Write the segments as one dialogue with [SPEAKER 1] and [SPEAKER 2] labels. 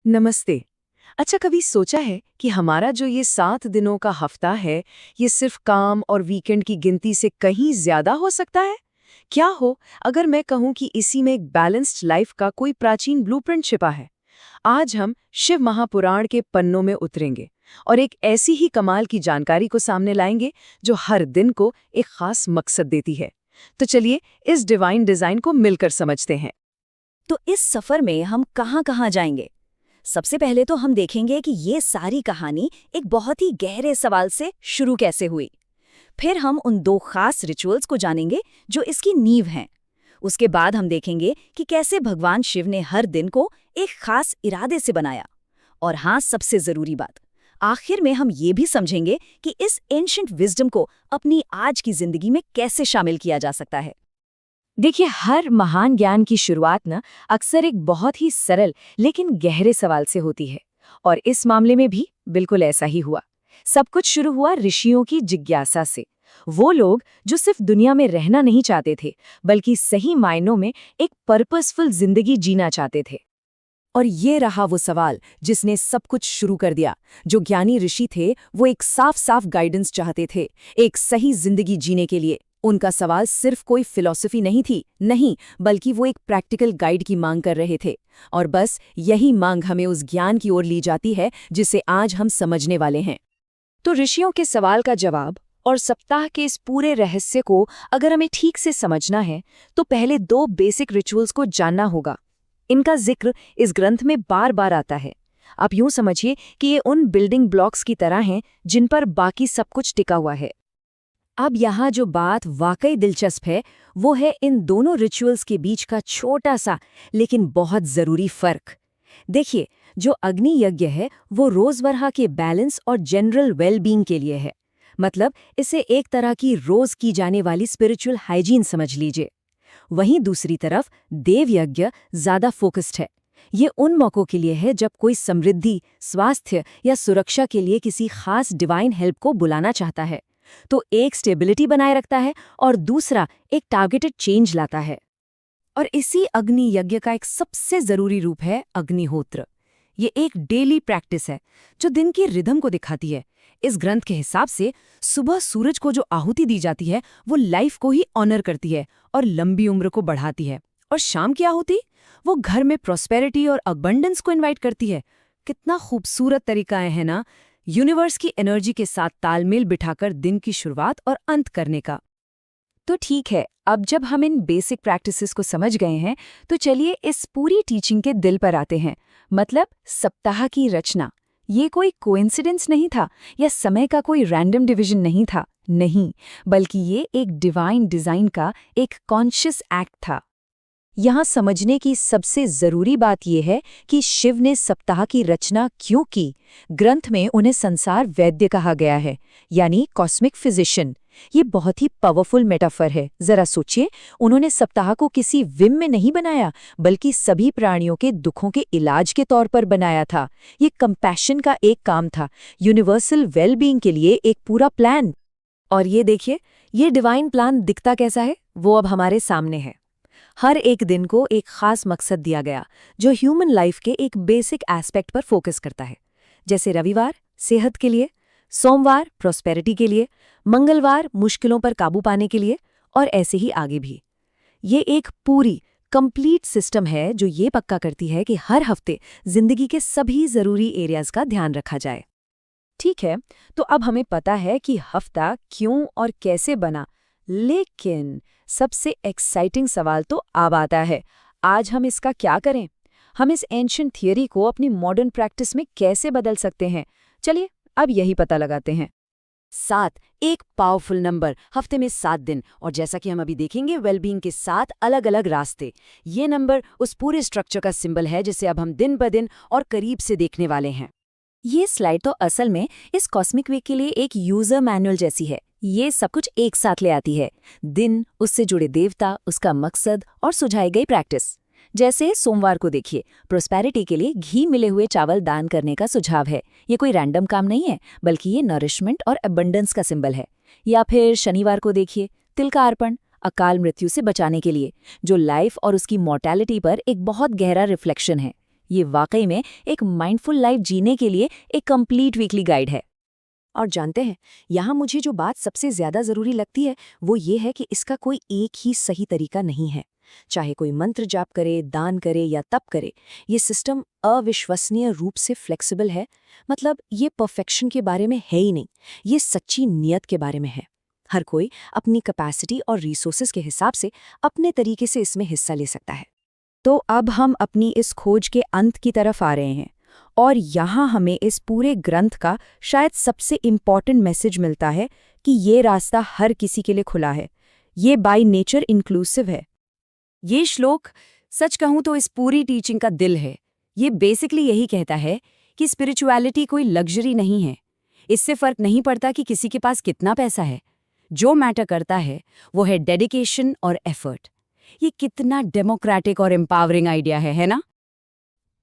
[SPEAKER 1] नमस्ते। अच्छा, कभी सोचा है कि हमारा जो ये 7 दिनों का हफ्ता है, ये सिर्फ काम और वीकेंड की गिनती से कहीं ज्यादा हो सकता है? क्या हो अगर मैं कहूँ कि इसी में एक बैलेंस्ड लाइफ का कोई प्राचीन ब्लूप्रिंट छिपा है? आज हम शिव महापुराण के पन्नों में उतरेंगे और एक ऐसी ही कमाल की जानकारी को सामने लाएंगे जो हर दिन को एक खास मकसद देती है। तो चलिए इस डिवाइन डिजाइन को मिलकर समझते हैं।
[SPEAKER 2] तो इस सफर में हम कहाँ-कहाँ जाएंगे? सबसे पहले तो हम देखेंगे कि ये सारी कहानी एक बहुत ही गहरे सवाल से शुरू कैसे हुई। फिर हम उन दो खास रिचुअल्स को जानेंगे जो इसकी नींव हैं। उसके बाद हम देखेंगे कि कैसे भगवान शिव ने हर दिन को एक खास इरादे से बनाया। और हाँ, सबसे जरूरी बात, आखिर में हम ये भी समझेंगे कि इस एंशिएंट विजडम को अपनी आज की जिंदगी में कैसे शामिल किया जा सकता है।
[SPEAKER 3] देखिए, हर महान ज्ञान की शुरुआत ना अक्सर एक बहुत ही सरल लेकिन गहरे सवाल से होती है। और इस मामले में भी बिल्कुल ऐसा ही हुआ। सब कुछ शुरू हुआ ऋषियों की जिज्ञासा से। वो लोग जो सिर्फ दुनिया में रहना नहीं चाहते थे, बल्कि सही मायनों में एक पर्पसफुल जिंदगी जीना चाहते थे।
[SPEAKER 2] और ये रहा वो सवाल जिसने सब कुछ शुरू कर दिया। जो ज्ञानी ऋषि थे वो एक साफ साफ गाइडेंस चाहते थे, एक सही जिंदगी जीने के लिए। उनका सवाल सिर्फ कोई फिलॉसफी नहीं थी, नहीं, बल्कि वो एक प्रैक्टिकल गाइड की मांग कर रहे थे। और बस यही मांग हमें उस ज्ञान की ओर ले जाती है जिसे आज हम समझने वाले हैं।
[SPEAKER 3] तो ऋषियों के सवाल का जवाब और सप्ताह के इस पूरे रहस्य को अगर हमें ठीक से समझना है, तो पहले दो बेसिक रिचुअल्स को जानना होगा। इनका जिक्र इस ग्रंथ में बार बार आता है। आप यूं समझिए कि ये उन बिल्डिंग ब्लॉक्स की तरह हैं जिन पर बाकी सब कुछ टिका हुआ है। अब यहाँ जो बात वाकई दिलचस्प है, वो है इन दोनों रिचुअल्स के बीच का छोटा सा लेकिन बहुत जरूरी फर्क। देखिए, जो अग्नि यज्ञ है वो रोजमर्रा के बैलेंस और जनरल वेलबींग के लिए है। मतलब इसे एक तरह की रोज की जाने वाली स्पिरिचुअल हाइजीन समझ लीजिए। वहीं दूसरी तरफ देव यज्ञ ज्यादा फोकस्ड है। ये उन मौकों के लिए है जब कोई समृद्धि, स्वास्थ्य या सुरक्षा के लिए किसी खास डिवाइन हेल्प को बुलाना चाहता है। तो एक स्टेबिलिटी बनाए रखता है और दूसरा एक टारगेटेड चेंज लाता है। और इसी अग्नि यज्ञ का एक सबसे जरूरी रूप है अग्निहोत्र। ये एक डेली प्रैक्टिस है जो दिन की रिदम को दिखाती है। इस ग्रंथ के हिसाब से सुबह सूरज को जो आहुति दी जाती है वो लाइफ को ही ऑनर करती है और लंबी उम्र को बढ़ाती है। और शाम की आहुति वो घर में प्रॉस्पेरिटी और अबंडेंस को इनवाइट करती है। कितना खूबसूरत तरीका है ना, यूनिवर्स की एनर्जी के साथ तालमेल बिठाकर दिन की शुरुआत और अंत करने का। तो ठीक है, अब जब हम इन बेसिक प्रैक्टिसेस को समझ गए हैं, तो चलिए इस पूरी टीचिंग के दिल पर आते हैं। मतलब सप्ताह की रचना। ये कोई कोइंसिडेंस नहीं था या समय का कोई रैंडम डिवीजन नहीं था, नहीं, बल्कि ये एक डिवाइन डिजाइन का एक कॉन्शियस एक्ट था। यहाँ समझने की सबसे जरूरी बात यह है कि शिव ने सप्ताह की रचना क्यों की। ग्रंथ में उन्हें संसार वैद्य कहा गया है, यानी कॉस्मिक फिजिशियन। ये बहुत ही पावरफुल मेटाफर है। जरा सोचिए, उन्होंने सप्ताह को किसी विम में नहीं बनाया, बल्कि सभी प्राणियों के दुखों के इलाज के तौर पर बनाया था। ये कंपैशन का एक काम था, यूनिवर्सल वेलबींग के लिए एक पूरा प्लान। और ये देखिए, ये डिवाइन प्लान दिखता कैसा है, वो अब हमारे सामने है। हर एक दिन को एक खास मकसद दिया गया जो ह्यूमन लाइफ के एक बेसिक एस्पेक्ट पर फोकस करता है। जैसे रविवार सेहत के लिए, सोमवार प्रॉस्पेरिटी के लिए, मंगलवार मुश्किलों पर काबू पाने के लिए, और ऐसे ही आगे भी। ये एक पूरी कंप्लीट सिस्टम है जो ये पक्का करती है कि हर हफ्ते जिंदगी के सभी जरूरी एरियाज का ध्यान रखा जाए। ठीक है, तो अब हमें पता है कि हफ्ता क्यों और कैसे बना, लेकिन सबसे एक्साइटिंग सवाल तो अब आता है, आज हम इसका क्या करें? हम इस एंशिएंट थियरी को अपनी मॉडर्न प्रैक्टिस में कैसे बदल सकते हैं? चलिए अब यही पता लगाते हैं।
[SPEAKER 2] 7 एक पावरफुल नंबर, हफ्ते में 7 दिन, और जैसा कि हम अभी देखेंगे वेलबींग के 7 अलग अलग रास्ते। ये नंबर उस पूरे स्ट्रक्चर का सिंबल है जिसे अब हम दिन ब दिन और करीब से देखने वाले हैं।
[SPEAKER 3] ये स्लाइड तो असल में इस कॉस्मिक वीक के लिए एक यूजर मैनुअल जैसी है। ये सब कुछ एक साथ ले आती है, दिन, उससे जुड़े देवता, उसका मकसद और सुझाई गई प्रैक्टिस। जैसे सोमवार को देखिए, प्रोस्पेरिटी के लिए घी मिले हुए चावल दान करने का सुझाव है। ये कोई रैंडम काम नहीं है, बल्कि ये नरिशमेंट और अबंडेंस का सिंबल है। या फिर शनिवार को देखिए, तिल का अर्पण, अकाल मृत्यु से बचाने के लिए, जो लाइफ और उसकी मॉर्टैलिटी पर एक बहुत गहरा रिफ्लेक्शन है।
[SPEAKER 2] ये वाकई में एक माइंडफुल लाइफ जीने के लिए एक कंप्लीट वीकली गाइड है।
[SPEAKER 3] और जानते हैं, यहाँ मुझे जो बात सबसे ज्यादा जरूरी लगती है वो ये है कि इसका कोई एक ही सही तरीका नहीं है। चाहे कोई मंत्र जाप करे, दान करे या तप करे, ये सिस्टम अविश्वसनीय रूप से फ्लेक्सिबल है। मतलब ये परफेक्शन के बारे में है ही नहीं, ये सच्ची नियत के बारे में है। हर कोई अपनी कैपेसिटी और रिसोर्सेज के हिसाब से अपने तरीके से इसमें हिस्सा ले सकता है।
[SPEAKER 2] तो अब हम अपनी इस खोज के अंत की तरफ आ रहे हैं, और यहाँ हमें इस पूरे ग्रंथ का शायद सबसे इम्पॉर्टेंट मैसेज मिलता है कि ये रास्ता हर किसी के लिए खुला है। ये बाय नेचर इंक्लूसिव है।
[SPEAKER 3] ये श्लोक सच कहूं तो इस पूरी टीचिंग का दिल है। ये बेसिकली यही कहता है कि स्पिरिचुअलिटी कोई लग्जरी नहीं है। इससे फर्क नहीं पड़ता कि किसी के पास कितना पैसा है। जो मैटर करता है वो है डेडिकेशन और एफर्ट। ये कितना डेमोक्रेटिक और एम्पावरिंग आइडिया है ना?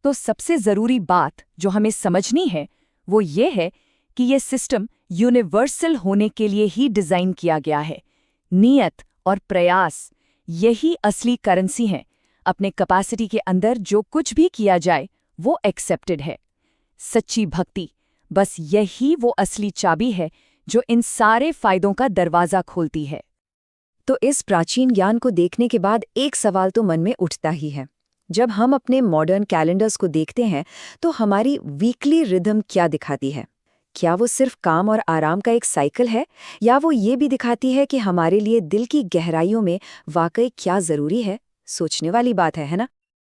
[SPEAKER 2] तो सबसे ज़रूरी बात जो हमें समझनी है वो ये है कि ये सिस्टम यूनिवर्सल होने के लिए ही डिज़ाइन किया गया है। नियत और प्रयास यही असली करेंसी हैं। अपने कैपेसिटी के अंदर जो कुछ भी किया जाए वो एक्सेप्टेड है। सच्ची भक्ति, बस यही वो असली चाबी है जो इन सारे फायदों का दरवाज़ा खोलती है।
[SPEAKER 3] तो इस प्राचीन ज्ञान को देखने के बाद एक सवाल तो मन में उठता ही है। जब हम अपने मॉडर्न कैलेंडर्स को देखते हैं तो हमारी वीकली रिदम क्या दिखाती है? क्या वो सिर्फ काम और आराम का एक साइकिल है, या वो ये भी दिखाती है कि हमारे लिए दिल की गहराइयों में वाकई क्या जरूरी है? सोचने वाली बात है ना?